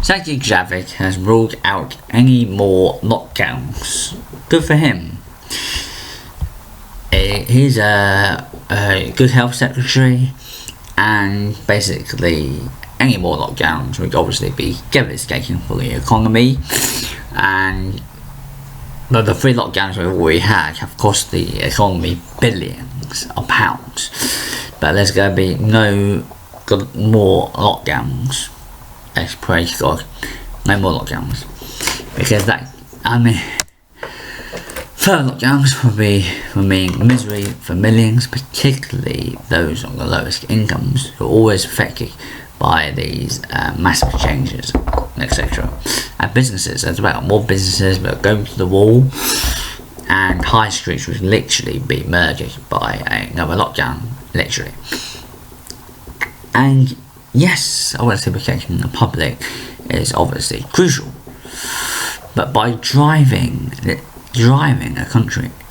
Sajid Javid has ruled out any more lockdowns. Good for him. He's a good health secretary, and basically any more lockdowns would obviously be devastating for the economy. And the 3 lockdowns we've already had have cost the economy billions of pounds. But there's going to be no more lockdowns. Let's praise God. No more lockdowns. Because further lockdowns will mean misery for millions, particularly those on the lowest incomes, who are always affected by these massive changes, etc. And businesses as well. More businesses will go to the wall, and high streets will literally be murdered by another lockdown, literally. And yes, obviously protecting the public is obviously crucial, but by driving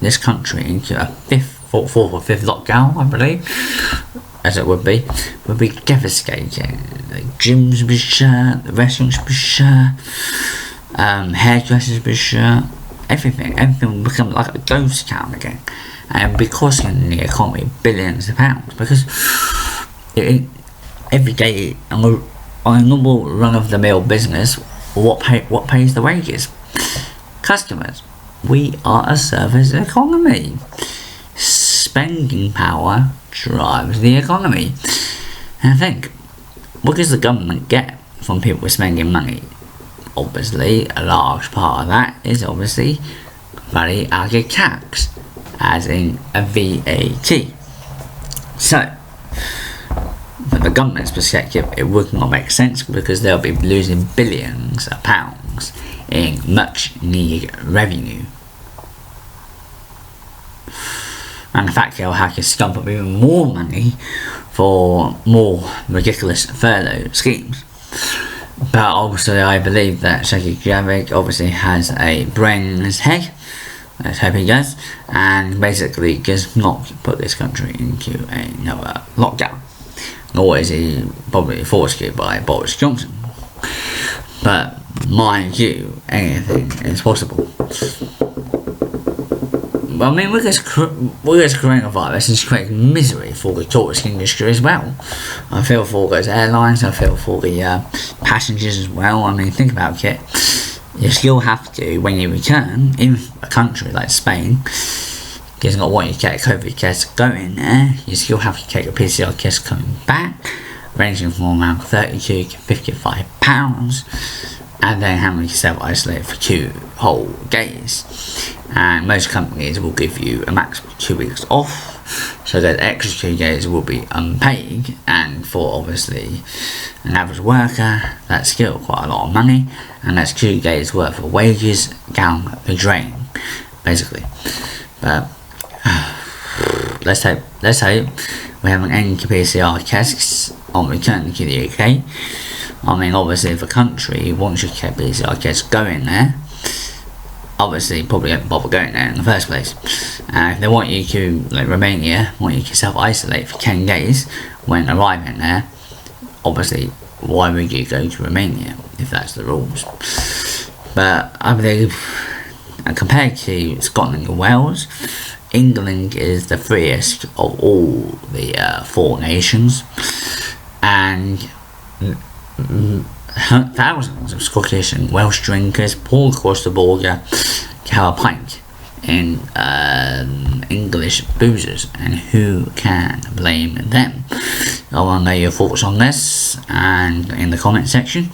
this country into a fourth or fifth lockdown, I believe, as it would be devastating. The gyms would be shut, the restaurants would be shut, hairdressers would be shut, everything would become like a ghost town again, and be costing the economy billions of pounds, because every day on a normal run-of-the-mill business, what pays the wages? Customers. We are a service economy. Spending power drives the economy. And I think, what does the government get from people spending money? Obviously, a large part of that is obviously value added tax, as in a VAT. So, from the government's perspective, it would not make sense, because they'll be losing billions of pounds in much needed revenue. And in fact, they'll have to stump up even more money for more ridiculous furlough schemes. But also, I believe that Sajid Javid obviously has a brain in his head. Let's hope he does. And basically does not put this country into another lockdown. Nor is he probably forced to by Boris Johnson. But mind you, anything is possible. Well, I mean, with this coronavirus, it's creating misery for the tourist industry as well. I feel for those airlines, I feel for the passengers as well. I mean, think about it. You still have to, when you return, in a country like Spain, does not want you to get a COVID test going there, you still have to take a PCR test coming back, ranging from around £32 to £55, and then having to self-isolate for 2 whole days. And most companies will give you a maximum of 2 weeks off, so that extra 2 days will be unpaid, and for obviously an average worker, that's still quite a lot of money, and that's 2 days worth of wages down the drain, basically. But let's hope we have an end to PCR tests on returning to the UK. I mean, obviously, if a country wants you to get PCR tests going there, obviously probably don't bother going there in the first place. If they want you to, like Romania, want you to self-isolate for 10 days when arriving there, obviously, why would you go to Romania if that's the rules? But I believe, compared to Scotland and Wales, England is the freest of all the 4 nations, and thousands of Scottish and Welsh drinkers pour across the border to have a pint in English boozers, and who can blame them? I want to know your thoughts on this, and in the comment section.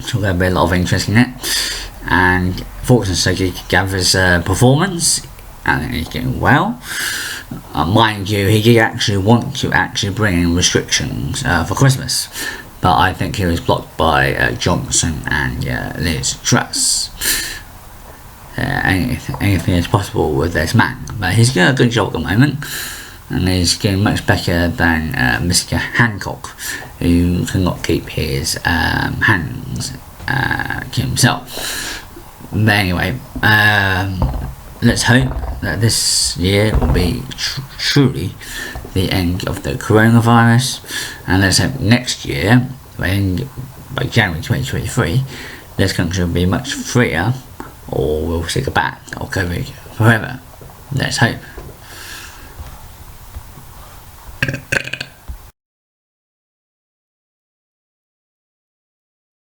So there'll be a lot of interest in it. And thoughts on Sajid Javid's performance. I think he's doing well. Mind you, he did actually want to bring in restrictions for Christmas, but I think he was blocked by Johnson and Liz Truss. Anything is possible with this man, but he's doing a good job at the moment, and he's doing much better than Mr. Hancock, who cannot keep his hands to himself. But anyway, let's hope that this year will be truly the end of the coronavirus, and let's hope next year, when by January 2023, this country will be much freer, or we'll stick it back, or go forever. Let's hope.